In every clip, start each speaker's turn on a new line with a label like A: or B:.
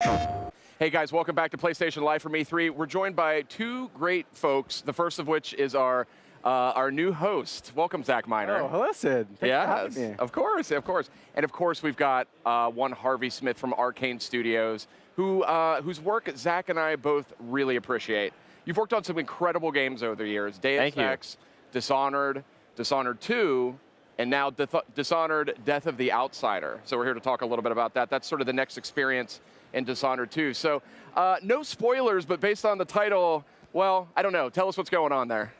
A: Hey guys, welcome back to PlayStation Live from E3. We're joined by two great folks, the first of which is our new host. Welcome, Zach Miner.
B: Oh, hello, Sid. Thanks for having me.
A: Of course, of course. And of course, we've got one Harvey Smith from Arkane Studios, whose work Zach and I both really appreciate. You've worked on some incredible games over the years. Deus Ex, Dishonored, Dishonored 2, and now Dishonored, Death of the Outsider. So we're here to talk a little bit about that. That's sort of the next experience in Dishonored 2. So no spoilers, but based on the title, well, I don't know. Tell us what's going on there.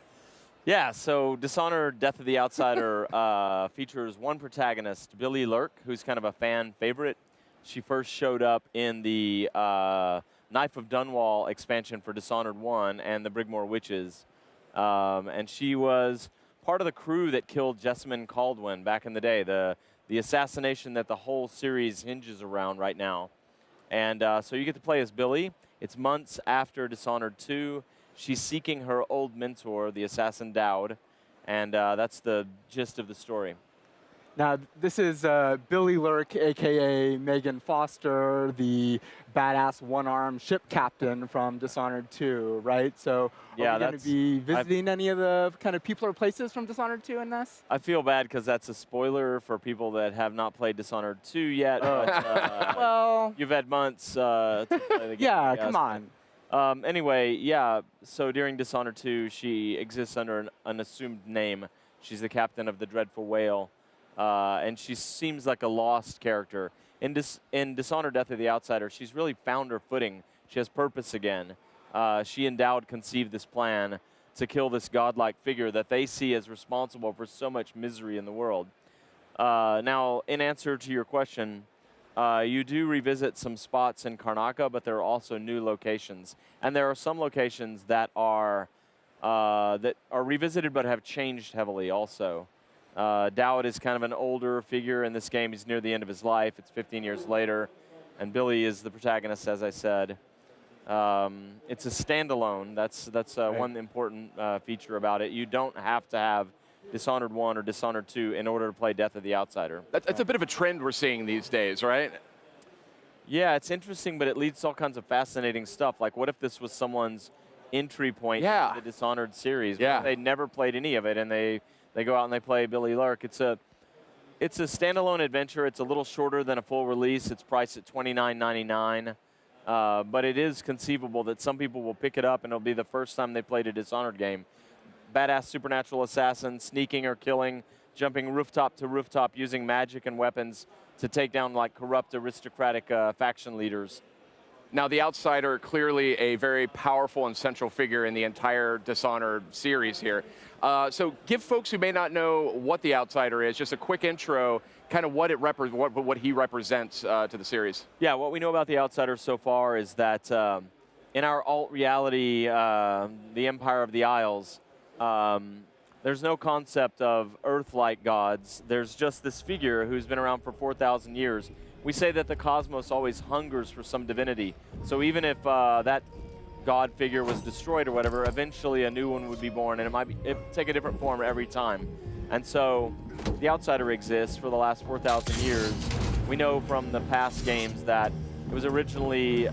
C: Yeah, so Dishonored, Death of the Outsider features one protagonist, Billy Lurk, who's kind of a fan favorite. She first showed up in the Knife of Dunwall expansion for Dishonored 1 and the Brigmore Witches. And she was part of the crew that killed Jessamine Caldwin back in the day, the assassination that the whole series hinges around right now. And so you get to play as Billy. It's months after Dishonored 2. She's seeking her old mentor, the assassin Dowd, and that's the gist of the story.
B: Now, this is Billy Lurk, a.k.a. Megan Foster, the badass one-armed ship captain from Dishonored 2, right? So
C: yeah,
B: are we going to be visiting any of the kind of people or places from Dishonored 2 in this?
C: I feel bad because that's a spoiler for people that have not played Dishonored 2 yet. But,
B: well,
C: you've had months to play the game.
B: Yeah, come on.
C: Anyway, yeah, so during Dishonored 2, she exists under an assumed name. She's the captain of the Dreadful Whale, and she seems like a lost character. In Dishonored Death of the Outsider, she's really found her footing. She has purpose again. She and Dowd conceived this plan to kill this godlike figure that they see as responsible for so much misery in the world. Now, in answer to your question, you do revisit some spots in Karnaca, but there are also new locations. And there are some locations that are revisited but have changed heavily also. Dowd is kind of an older figure in this game. He's near the end of his life. It's 15 years later. And Billy is the protagonist, as I said. It's a standalone. That's right. One important feature about it. You don't have to have Dishonored 1 or Dishonored 2 in order to play Death of the Outsider.
A: That's a bit of a trend we're seeing these days, right?
C: Yeah, it's interesting, but it leads to all kinds of fascinating stuff. Like, what if this was someone's entry point into the Dishonored series? What if they never played any of it, and they go out and they play Billy Lurk? It's a standalone adventure. It's a little shorter than a full release. It's priced at $29.99. But it is conceivable that some people will pick it up, and it'll be the first time they played a Dishonored game. Badass supernatural assassin, sneaking or killing, jumping rooftop to rooftop, using magic and weapons to take down like corrupt aristocratic faction leaders.
A: Now, the Outsider, clearly a very powerful and central figure in the entire Dishonored series here. So give folks who may not know what the Outsider is just a quick intro, kind of what he represents to the series.
C: Yeah, what we know about the Outsider so far is that in our alt reality, the Empire of the Isles, there's no concept of Earth-like gods. There's just this figure who's been around for 4,000 years. We say that the cosmos always hungers for some divinity. So even if that god figure was destroyed or whatever, eventually a new one would be born, and it'd take a different form every time. And so the Outsider exists for the last 4,000 years. We know from the past games that it was originally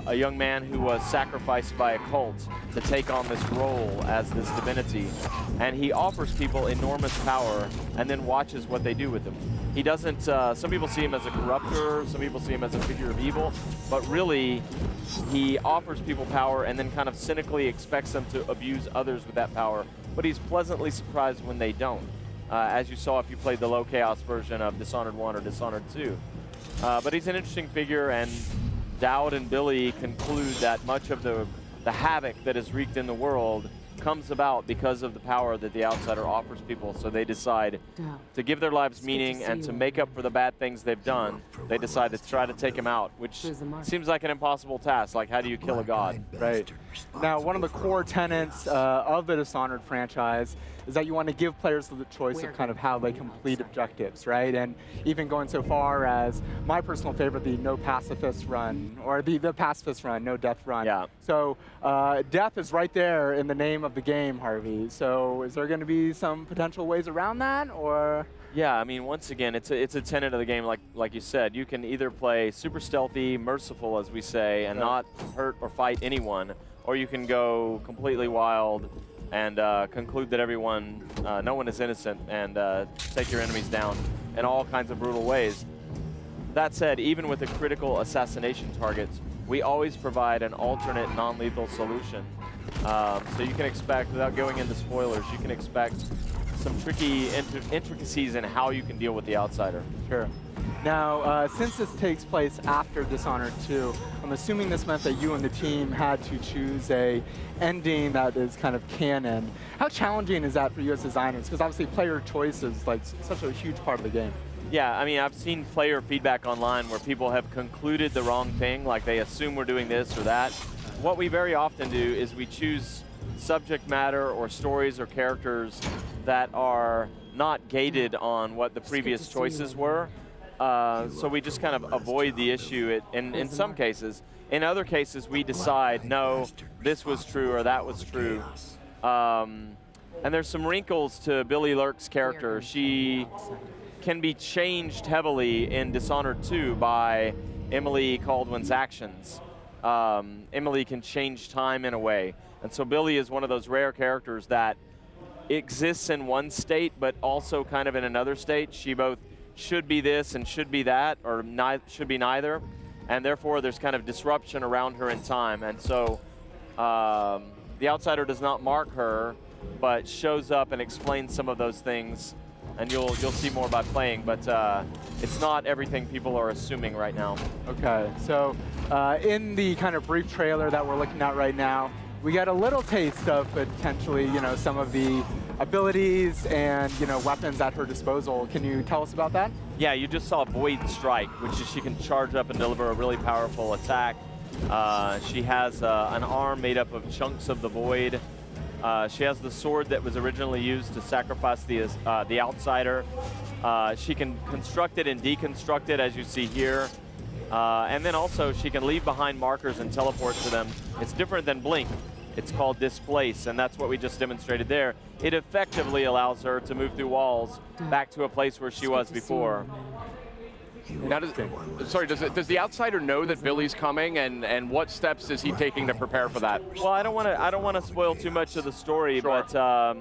C: a young man who was sacrificed by a cult to take on this role as this divinity. And he offers people enormous power and then watches what they do with them. He doesn't, some people see him as a corrupter, some people see him as a figure of evil, but really he offers people power and then kind of cynically expects them to abuse others with that power. But he's pleasantly surprised when they don't, as you saw if you played the low chaos version of Dishonored 1 or Dishonored 2. But he's an interesting figure, and Dowd and Billy conclude that much of the havoc that is wreaked in the world comes about because of the power that the Outsider offers people. So they decide to give their lives meaning and to make up for the bad things they've done. They decide to try to take him out, which seems like an impossible task. Like, how do you kill a god?
B: Right. Now, one of the core tenets of the Dishonored franchise is that you want to give players the choice of kind of how they complete objectives, right? And even going so far as my personal favorite, the no pacifist run, or the pacifist run, no death run.
C: Yeah.
B: So death is right there in the name of the game, Harvey. So is there going to be some potential ways around that, or?
C: Yeah, I mean, once again, it's a tenet of the game, like you said. You can either play super stealthy, merciful, as we say, and not hurt or fight anyone, or you can go completely wild and conclude that no one is innocent, and take your enemies down in all kinds of brutal ways. That said, even with the critical assassination targets, we always provide an alternate non-lethal solution. So you can expect, without going into spoilers, you can expect some tricky intricacies in how you can deal with the outsider.
B: Sure. Now, since this takes place after Dishonored 2, I'm assuming this meant that you and the team had to choose a ending that is kind of canon. How challenging is that for you as designers? Because obviously player choice is like such a huge part of the game.
C: Yeah, I mean, I've seen player feedback online where people have concluded the wrong thing, like they assume we're doing this or that. What we very often do is we choose subject matter or stories or characters that are not gated on what the previous choices were. So we just kind of avoid the issue in some cases. In other cases, we decide, no, this was true or that was true. And there's some wrinkles to Billy Lurk's character. She can be changed heavily in Dishonored 2 by Emily Caldwin's actions. Emily can change time in a way. And so Billy is one of those rare characters that exists in one state, but also kind of in another state. She both should be this and should be that, or should be neither. And therefore, there's kind of disruption around her in time. And so the outsider does not mark her, but shows up and explains some of those things. And you'll see more by playing, but it's not everything people are assuming right now.
B: Okay, so in the kind of brief trailer that we're looking at right now, we got a little taste of potentially, some of the abilities and, weapons at her disposal. Can you tell us about that?
C: Yeah, you just saw Void Strike, which is she can charge up and deliver a really powerful attack. She has an arm made up of chunks of the Void. She has the sword that was originally used to sacrifice the outsider. She can construct it and deconstruct it, as you see here. And then also, she can leave behind markers and teleport to them. It's different than Blink. It's called Displace, and that's what we just demonstrated there. It effectively allows her to move through walls back to a place where she was before.
A: Now, does the outsider know that Billy's coming, and what steps is he taking to prepare for that?
C: Well, I don't want to spoil too much of the story,
A: sure.
C: But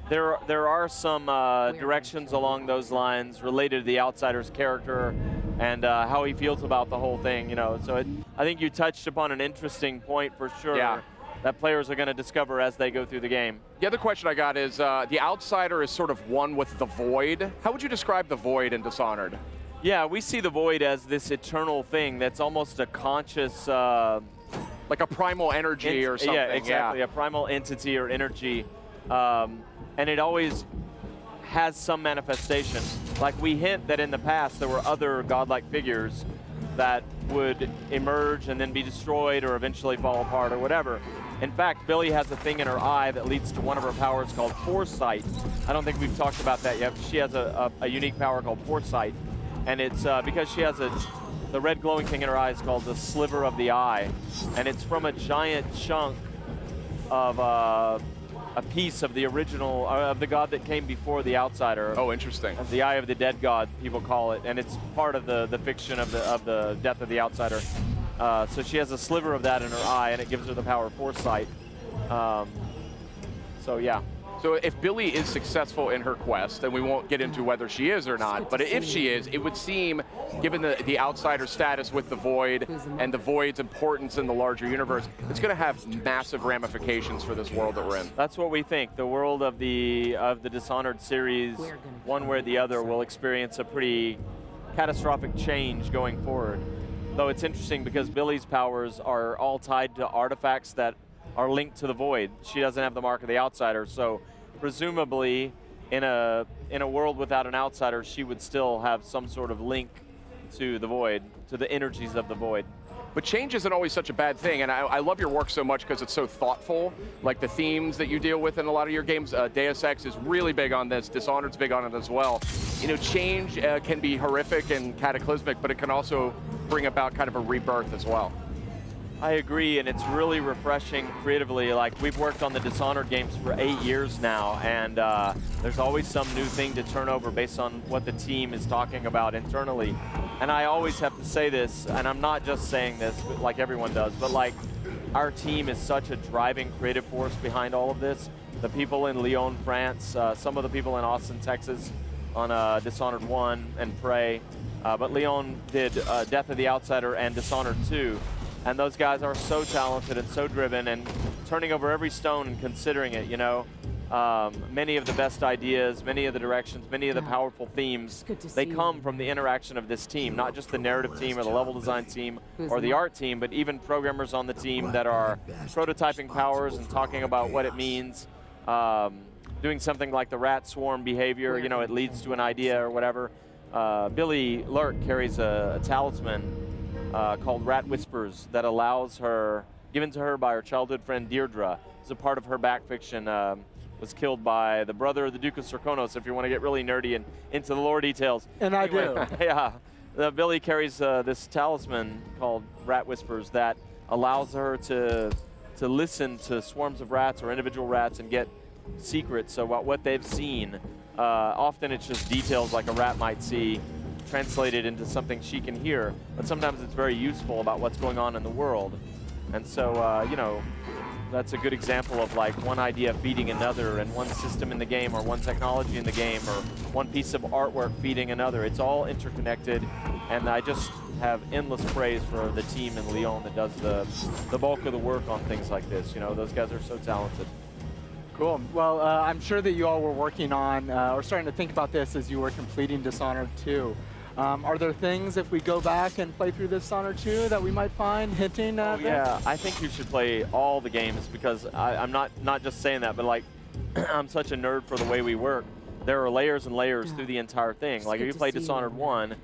C: there are some directions along those lines related to the outsider's character and how he feels about the whole thing. So I think you touched upon an interesting point for sure.
A: Yeah.
C: That players are going to discover as they go through the game.
A: The other question I got is, the outsider is sort of one with the Void. How would you describe the Void in Dishonored?
C: Yeah, we see the Void as this eternal thing that's almost a conscious...
A: like a primal energy or something.
C: Yeah, exactly, a primal entity or energy. And it always has some manifestation. Like we hint that in the past there were other godlike figures that would emerge and then be destroyed or eventually fall apart or whatever. In fact, Billy has a thing in her eye that leads to one of her powers called Foresight. I don't think we've talked about that yet. She has a unique power called Foresight. And it's because she has the red glowing thing in her eye is called the Sliver of the Eye. And it's from a giant chunk of a piece of the original, of the god that came before the outsider.
A: Oh, interesting.
C: The Eye of the Dead God, people call it. And it's part of the fiction of the death of the outsider. So she has a sliver of that in her eye, and it gives her the power of Foresight. So yeah.
A: So if Billy is successful in her quest, and we won't get into whether she is or not, but if she is, it would seem, given the outsider status with the Void and the Void's importance in the larger universe, it's going to have massive ramifications for this world that we're in.
C: That's what we think. The world of the Dishonored series, one way or the other, will experience a pretty catastrophic change going forward. Though it's interesting because Billy's powers are all tied to artifacts that are linked to the Void. She doesn't have the mark of the outsider, so presumably in a world without an outsider, she would still have some sort of link to the Void, to the energies of the Void.
A: But change isn't always such a bad thing, and I love your work so much because it's so thoughtful, like the themes that you deal with in a lot of your games. Deus Ex is really big on this, Dishonored's big on it as well. Change can be horrific and cataclysmic, but it can also bring about kind of a rebirth as well.
C: I agree, and it's really refreshing creatively. Like, we've worked on the Dishonored games for 8 years now, and there's always some new thing to turn over based on what the team is talking about internally. And I always have to say this, and I'm not just saying this like everyone does, but like, our team is such a driving creative force behind all of this. The people in Lyon, France, some of the people in Austin, Texas on Dishonored 1 and Prey, but Lyon did Death of the Outsider and Dishonored 2. And those guys are so talented and so driven and turning over every stone and considering it, you know. Many of the best ideas, many of the directions, many of the powerful themes, they come from the interaction of this team, not just the narrative team or the level design team or the art team, but even programmers on the team that are prototyping powers and talking about what it means, doing something like the rat swarm behavior, you know, it leads to an idea or whatever. Billy Lurk carries a talisman called Rat Whispers that allows her, given to her by her childhood friend Deirdre, as a part of her backfiction, was killed by the brother of the Duke of Serkonos, if you want to get really nerdy and into the lore details.
B: And anyway, I do.
C: Yeah, Billy carries this talisman called Rat Whispers that allows her to listen to swarms of rats or individual rats and get secrets about what they've seen. Often it's just details like a rat might see, translated into something she can hear, but sometimes it's very useful about what's going on in the world. And so, you know, that's a good example of like one idea feeding another, and one system in the game or one technology in the game or one piece of artwork feeding another. It's all interconnected, and I just have endless praise for the team in Lyon that does the bulk of the work on things like this. You know, those guys are so talented.
B: Cool. Well, I'm sure that you all were working on or starting to think about this as you were completing Dishonored 2. Are there things, if we go back and play through Dishonored 2, that we might find hinting at this?
C: Yeah, I think you should play all the games, because I'm not just saying that, but like, I'm such a nerd for the way we work. There are layers and layers through the entire thing. Like, if you play Dishonored 1,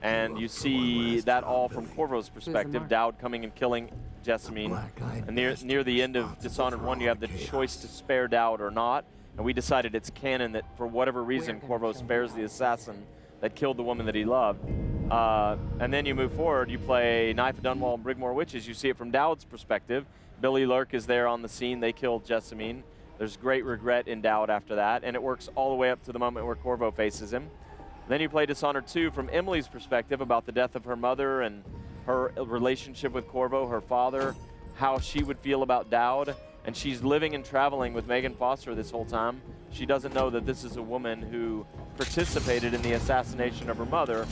C: and you see that all from Corvo's perspective, Dowd coming and killing Jessamine. And near the end of Dishonored 1, you have the choice to spare Dowd or not. And we decided it's canon that for whatever reason, Corvo spares the assassin that killed the woman that he loved. And then you move forward, you play Knife of Dunwall and Brigmore Witches. You see it from Dowd's perspective. Billy Lurk is there on the scene. They killed Jessamine. There's great regret in Dowd after that. And it works all the way up to the moment where Corvo faces him. Then you play Dishonored 2 from Emily's perspective about the death of her mother and her relationship with Corvo, her father, how she would feel about Dowd. And she's living and traveling with Megan Foster this whole time. She doesn't know that this is a woman who participated in the assassination of her mother.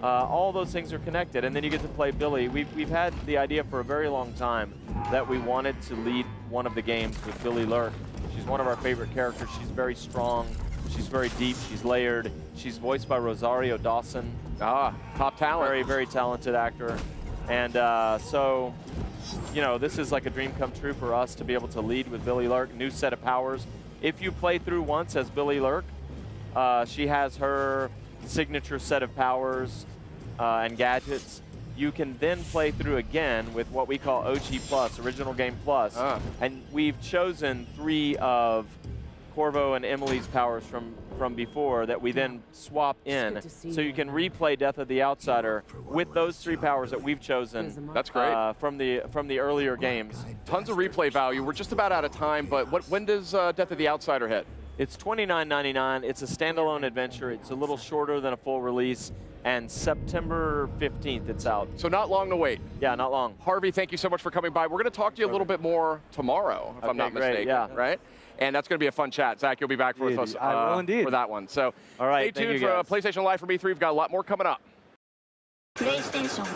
C: All those things are connected. And then you get to play Billy. We've had the idea for a very long time that we wanted to lead one of the games with Billy Lurk. She's one of our favorite characters. She's very strong. She's very deep. She's layered. She's voiced by Rosario Dawson.
A: Top talent.
C: Very, very talented actor. And so, you know, this is like a dream come true for us to be able to lead with Billy Lurk. New set of powers. If you play through once as Billy Lurk, she has her signature set of powers and gadgets. You can then play through again with what we call OG Plus, Original Game Plus. And we've chosen 3 of Corvo and Emily's powers from before that we then swap in, so you can replay Death of the Outsider with those 3 powers that we've chosen.
A: That's great.
C: From the earlier games.
A: Tons of replay value. We're just about out of time, but when does Death of the Outsider hit?
C: It's $29.99. It's a standalone adventure. It's a little shorter than a full release, and September 15th it's out.
A: So not long to wait.
C: Yeah, not long.
A: Harvey, thank you so much for coming by. We're going to talk to you a little bit more tomorrow, if I'm not mistaken.
C: Yeah.
A: Right? And that's going to be a fun chat. Zach, you'll be back with us for that one. So
C: all right,
A: stay tuned for PlayStation Live from E3. We've got a lot more coming up.
D: PlayStation